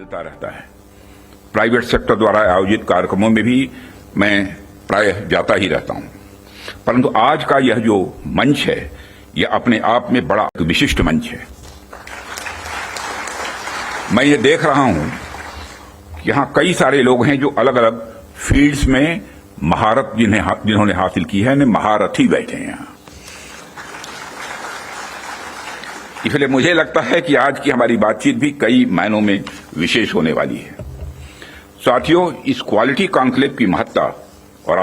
मिलता रहता है। प्राइवेट सेक्टर द्वारा आयोजित कार्यक्रमों में भी मैं प्रायः जाता ही रहता हूं, परंतु आज का यह जो मंच है यह अपने आप में बड़ा विशिष्ट मंच है। मैं ये देख रहा हूं कि यहां कई सारे लोग हैं जो अलग अलग फील्ड्स में महारत जिन्होंने हासिल की है, महारथी बैठे हैं यहां। इसलिए मुझे लगता है कि आज की हमारी बातचीत भी कई मायनों में विशेष होने वाली है। साथियों, इस क्वालिटी कॉन्क्लेव की महत्ता और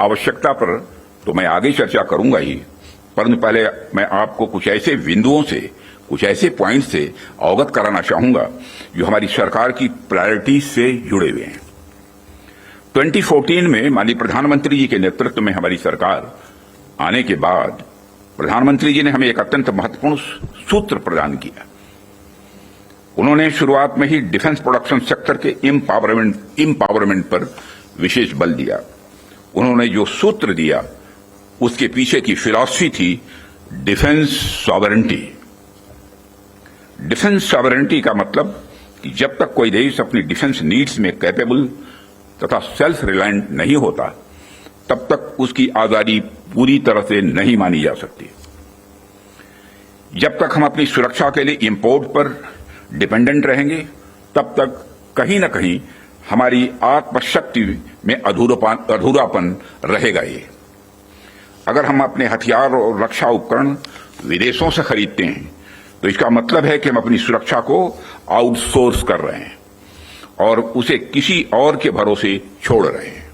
आवश्यकता पर तो मैं आगे चर्चा करूंगा ही, परंतु पहले मैं आपको कुछ ऐसे बिंदुओं से, कुछ ऐसे पॉइंट से अवगत कराना चाहूंगा जो हमारी सरकार की प्रायोरिटीज से जुड़े हुए हैं। 2014 में माननीय प्रधानमंत्री जी के नेतृत्व में हमारी सरकार आने के बाद प्रधानमंत्री जी ने हमें एक अत्यंत महत्वपूर्ण सूत्र प्रदान किया। उन्होंने शुरुआत में ही डिफेंस प्रोडक्शन सेक्टर के एम्पावरमेंट पर विशेष बल दिया। उन्होंने जो सूत्र दिया उसके पीछे की फिलॉसफी थी डिफेंस सॉवरेंटी। डिफेंस सॉवरेंटी का मतलब कि जब तक कोई देश अपनी डिफेंस नीड्स में कैपेबल तथा सेल्फ रिलायंट नहीं होता तब तक उसकी आजादी पूरी तरह से नहीं मानी जा सकती। जब तक हम अपनी सुरक्षा के लिए इंपोर्ट पर डिपेंडेंट रहेंगे तब तक कहीं न कहीं हमारी आत्मशक्ति में अधूरापन रहेगा। ये अगर हम अपने हथियार और रक्षा उपकरण विदेशों से खरीदते हैं तो इसका मतलब है कि हम अपनी सुरक्षा को आउटसोर्स कर रहे हैं और उसे किसी और के भरोसे छोड़ रहे हैं।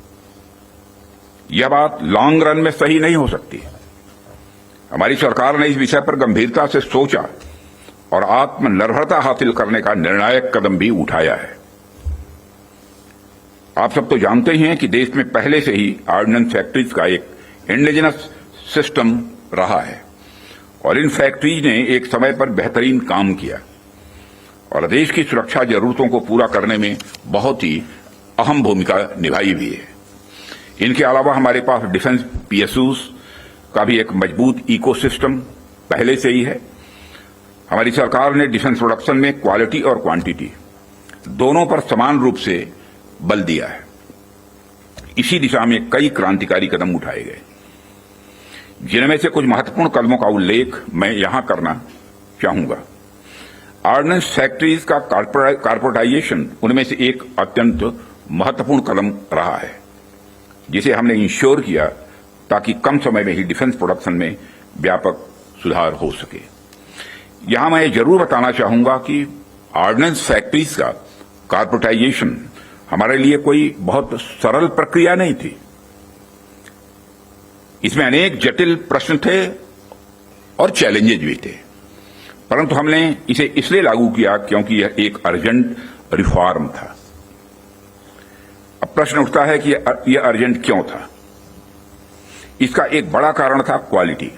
यह बात लॉन्ग रन में सही नहीं हो सकती। हमारी सरकार ने इस विषय पर गंभीरता से सोचा और आत्मनिर्भरता हासिल करने का निर्णायक कदम भी उठाया है। आप सब तो जानते ही हैं कि देश में पहले से ही ऑर्डिनेंस फैक्ट्रीज का एक इंडिजिनस सिस्टम रहा है और इन फैक्ट्रीज ने एक समय पर बेहतरीन काम किया और देश की सुरक्षा जरूरतों को पूरा करने में बहुत ही अहम भूमिका निभाई भी है। इनके अलावा हमारे पास डिफेंस पीएसयूज का भी एक मजबूत इकोसिस्टम पहले से ही है। हमारी सरकार ने डिफेंस प्रोडक्शन में क्वालिटी और क्वांटिटी दोनों पर समान रूप से बल दिया है। इसी दिशा में कई क्रांतिकारी कदम उठाए गए, जिनमें से कुछ महत्वपूर्ण कदमों का उल्लेख मैं यहां करना चाहूंगा। ऑर्डिनेंस फैक्ट्रीज का कॉर्पोरेटाइजेशन उनमें से एक अत्यंत महत्वपूर्ण कदम रहा है, जिसे हमने इंश्योर किया ताकि कम समय में ही डिफेंस प्रोडक्शन में व्यापक सुधार हो सके। यहां मैं जरूर बताना चाहूंगा कि ऑर्डिनेंस फैक्ट्रीज का कॉर्पोरेटाइजेशन हमारे लिए कोई बहुत सरल प्रक्रिया नहीं थी। इसमें अनेक जटिल प्रश्न थे और चैलेंजेज भी थे, परंतु हमने इसे इसलिए लागू किया क्योंकि यह एक अर्जेंट रिफॉर्म था। अब प्रश्न उठता है कि यह अर्जेंट क्यों था। इसका एक बड़ा कारण था क्वालिटी।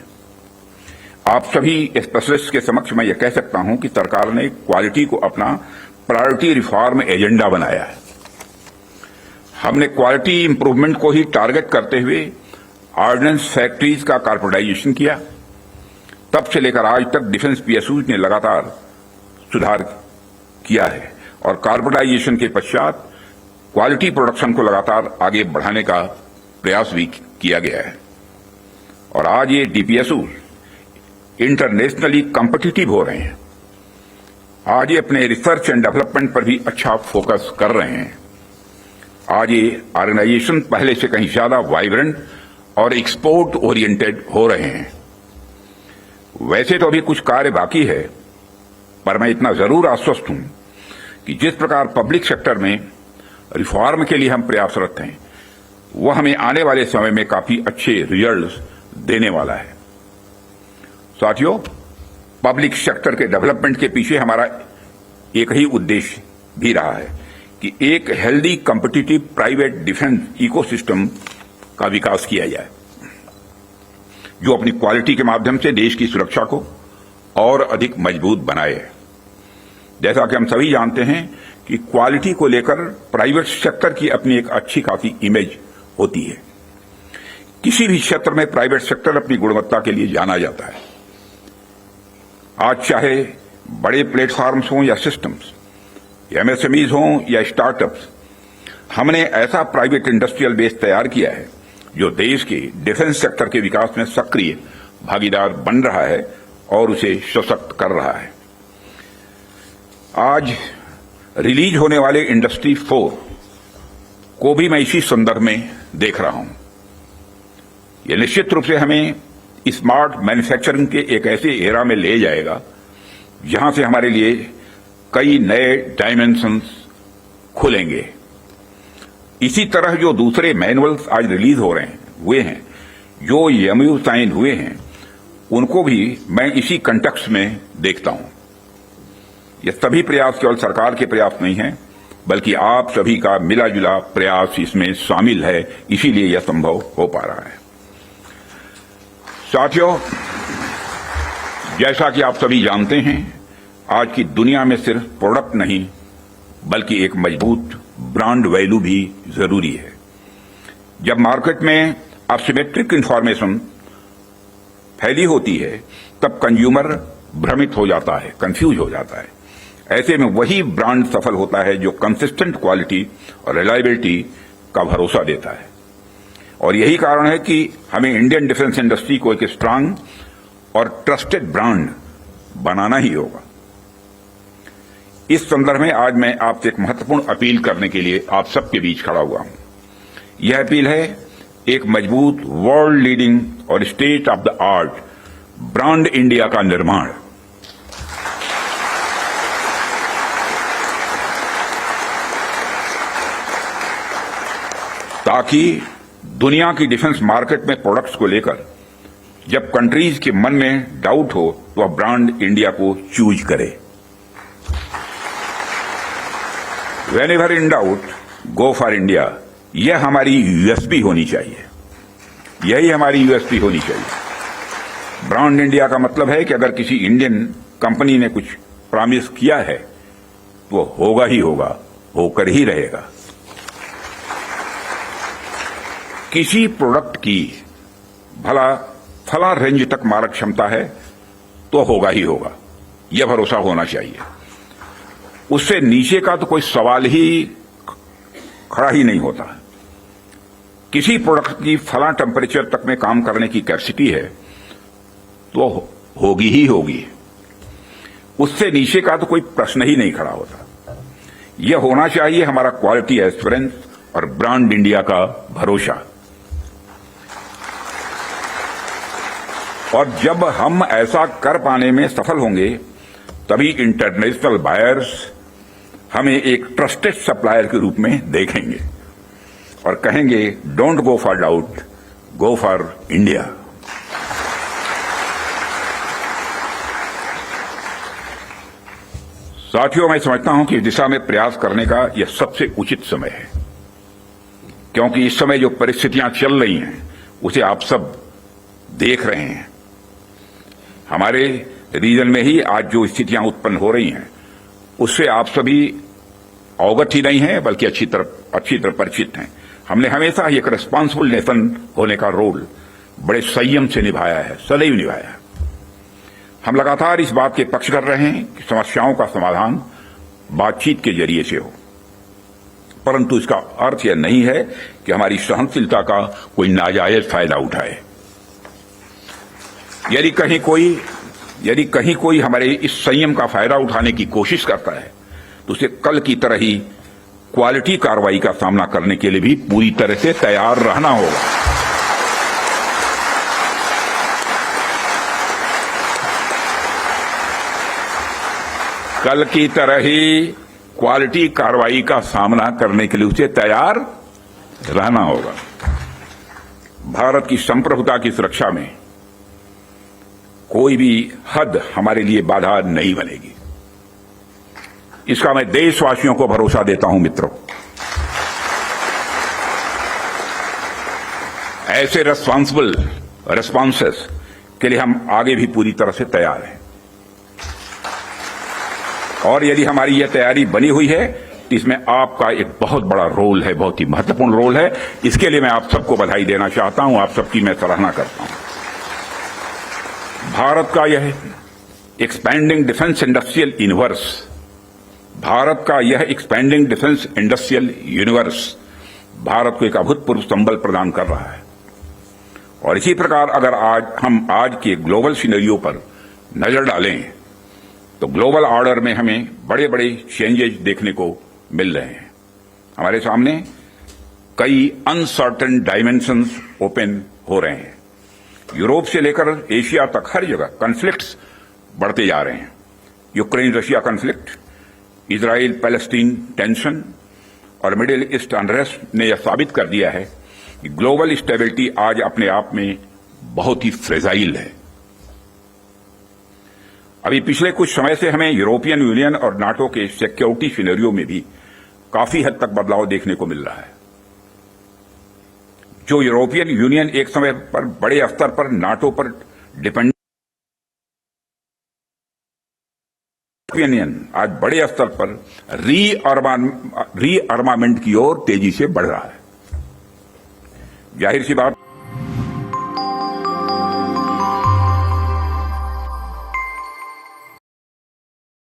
आप सभी स्पेशलिस्ट के समक्ष मैं यह कह सकता हूं कि सरकार ने क्वालिटी को अपना प्रायोरिटी रिफॉर्म एजेंडा बनाया है। हमने क्वालिटी इंप्रूवमेंट को ही टारगेट करते हुए ऑर्डिनेंस फैक्ट्रीज का कॉर्पोरेटाइजेशन किया। तब से लेकर आज तक डिफेंस पीएसयूज ने लगातार सुधार किया है और कॉर्पोरेटाइजेशन के पश्चात क्वालिटी प्रोडक्शन को लगातार आगे बढ़ाने का प्रयास भी किया गया है और आज ये डीपीएसयूज इंटरनेशनली कॉम्पिटिटिव हो रहे हैं। आज ये अपने रिसर्च एंड डेवलपमेंट पर भी अच्छा फोकस कर रहे हैं। आज ये ऑर्गेनाइजेशन पहले से कहीं ज्यादा वाइब्रेंट और एक्सपोर्ट ओरिएंटेड हो रहे हैं। वैसे तो अभी कुछ कार्य बाकी है, पर मैं इतना जरूर आश्वस्त हूं कि जिस प्रकार पब्लिक सेक्टर में रिफॉर्म के लिए हम प्रयासरत हैं वह हमें आने वाले समय में काफी अच्छे रिजल्ट्स देने वाला है। साथियों, पब्लिक सेक्टर के डेवलपमेंट के पीछे हमारा एक ही उद्देश्य भी रहा है कि एक healthy competitive private defence ecosystem का विकास किया जाए, जो अपनी क्वालिटी के माध्यम से देश की सुरक्षा को और अधिक मजबूत बनाए। जैसा कि हम सभी जानते हैं कि क्वालिटी को लेकर प्राइवेट सेक्टर की अपनी एक अच्छी खासी इमेज होती है। किसी भी क्षेत्र में प्राइवेट सेक्टर अपनी गुणवत्ता के लिए जाना जाता है। आज चाहे बड़े प्लेटफॉर्म्स हों या सिस्टम्स, एमएसएमईज हों या स्टार्टअप्स, हमने ऐसा प्राइवेट इंडस्ट्रियल बेस तैयार किया है जो देश के डिफेंस सेक्टर के विकास में सक्रिय भागीदार बन रहा है और उसे सशक्त कर रहा है। आज रिलीज होने वाले इंडस्ट्री 4 को भी मैं इसी संदर्भ में देख रहा हूं। यह निश्चित रूप से हमें स्मार्ट मैन्युफैक्चरिंग के एक ऐसे एरा में ले जाएगा जहां से हमारे लिए कई नए डायमेंशंस खुलेंगे। इसी तरह जो दूसरे मैनुअल्स आज रिलीज हुए हैं, जो एमओयू साइन हुए हैं, उनको भी मैं इसी कंटेक्स्ट में देखता हूं। ये सभी प्रयास केवल सरकार के प्रयास नहीं हैं, बल्कि आप सभी का मिला जुला प्रयास इसमें शामिल है, इसीलिए यह संभव हो पा रहा है। साथियों, जैसा कि आप सभी जानते हैं, आज की दुनिया में सिर्फ प्रोडक्ट नहीं बल्कि एक मजबूत ब्रांड वैल्यू भी जरूरी है। जब मार्केट में असिमेट्रिक इंफॉर्मेशन फैली होती है तब कंज्यूमर भ्रमित हो जाता है, कंफ्यूज हो जाता है। ऐसे में वही ब्रांड सफल होता है जो कंसिस्टेंट क्वालिटी और रिलायबिलिटी का भरोसा देता है। और यही कारण है कि हमें इंडियन डिफेंस इंडस्ट्री को एक स्ट्रांग और ट्रस्टेड ब्रांड बनाना ही होगा। इस संदर्भ में आज मैं आपसे एक महत्वपूर्ण अपील करने के लिए आप सबके बीच खड़ा हुआ हूं। यह अपील है एक मजबूत वर्ल्ड लीडिंग और state of the art brand India का निर्माण। ताकि दुनिया की डिफेंस मार्केट में प्रोडक्ट्स को लेकर जब कंट्रीज के मन में डाउट हो तो वह ब्रांड इंडिया को चूज करे। Whenever in doubt, go for India। यह हमारी यूएसपी होनी चाहिए, यही हमारी यूएसपी होनी चाहिए। ब्रांड इंडिया का मतलब है कि अगर किसी इंडियन कंपनी ने कुछ प्रॉमिस किया है तो होगा ही होगा, होकर ही रहेगा। किसी प्रोडक्ट की भला फला रेंज तक मारक क्षमता है तो होगा ही होगा, यह भरोसा होना चाहिए। उससे नीचे का तो कोई सवाल ही खड़ा ही नहीं होता। किसी प्रोडक्ट की फला टेम्परेचर तक में काम करने की कैपेसिटी है तो होगी ही होगी, उससे नीचे का तो कोई प्रश्न ही नहीं खड़ा होता। यह होना चाहिए हमारा क्वालिटी एश्योरेंस और ब्रांड इंडिया का भरोसा। और जब हम ऐसा कर पाने में सफल होंगे तभी इंटरनेशनल बायर्स हमें एक ट्रस्टेड सप्लायर के रूप में देखेंगे और कहेंगे, don't go for doubt, go for India. साथियों, मैं समझता हूं कि इस दिशा में प्रयास करने का यह सबसे उचित समय है, क्योंकि इस समय जो परिस्थितियां चल रही हैं उसे आप सब देख रहे हैं। हमारे रीजन में ही आज जो स्थितियां उत्पन्न हो रही हैं उससे आप सभी अवगत ही नहीं हैं बल्कि अच्छी तरह परिचित हैं। हमने हमेशा एक रिस्पांसिबल नेशन होने का रोल बड़े संयम से निभाया है, सदैव निभाया है। हम लगातार इस बात के पक्ष कर रहे हैं कि समस्याओं का समाधान बातचीत के जरिए से हो, परंतु इसका अर्थ यह नहीं है कि हमारी सहनशीलता का कोई नाजायज फायदा उठाए। यदि कहीं कोई हमारे इस संयम का फायदा उठाने की कोशिश करता है तो उसे कल की तरह ही क्वालिटी कार्रवाई का सामना करने के लिए भी पूरी तरह से तैयार रहना होगा। कल की तरह ही क्वालिटी कार्रवाई का सामना करने के लिए उसे तैयार रहना होगा। भारत की संप्रभुता की सुरक्षा में कोई भी हद हमारे लिए बाधा नहीं बनेगी, इसका मैं देशवासियों को भरोसा देता हूं। मित्रों, ऐसे रेस्पॉन्सिबल रेस्पॉन्सेस के लिए हम आगे भी पूरी तरह से तैयार हैं। और यदि हमारी यह तैयारी बनी हुई है तो इसमें आपका एक बहुत बड़ा रोल है, बहुत ही महत्वपूर्ण रोल है। इसके लिए मैं आप सबको बधाई देना चाहता हूं, आप सबकी मैं सराहना करता हूं। भारत का यह expanding defence industrial universe Bharat का यह expanding defence industrial universe Bharat को एक अभूतपूर्व संबल प्रदान कर रहा है। और इसी प्रकार अगर आज के ग्लोबल सिनेरियो पर नजर डालें तो ग्लोबल ऑर्डर में हमें बड़े बड़े चेंजेस देखने को मिल रहे हैं। हमारे सामने कई अनसर्टेन डायमेंशंस ओपन हो रहे हैं। यूरोप से लेकर एशिया तक हर जगह कॉन्फ्लिक्ट्स बढ़ते जा रहे हैं। Ukraine Russia conflict, Israel Palestine tension और मिडिल ईस्ट अनरेस्ट ने यह साबित कर दिया है कि ग्लोबल स्टेबिलिटी आज अपने आप में बहुत ही फ्रेजाइल है। अभी पिछले कुछ समय से हमें यूरोपियन यूनियन और नाटो के सिक्योरिटी सिनेरियो में भी काफी हद तक बदलाव देखने को मिल रहा है। जो यूरोपियन यूनियन एक समय पर बड़े स्तर पर नाटो पर डिपेंड यूनियन आज बड़े स्तर पर री आर्मामेंट की ओर तेजी से बढ़ रहा है। जाहिर सी बात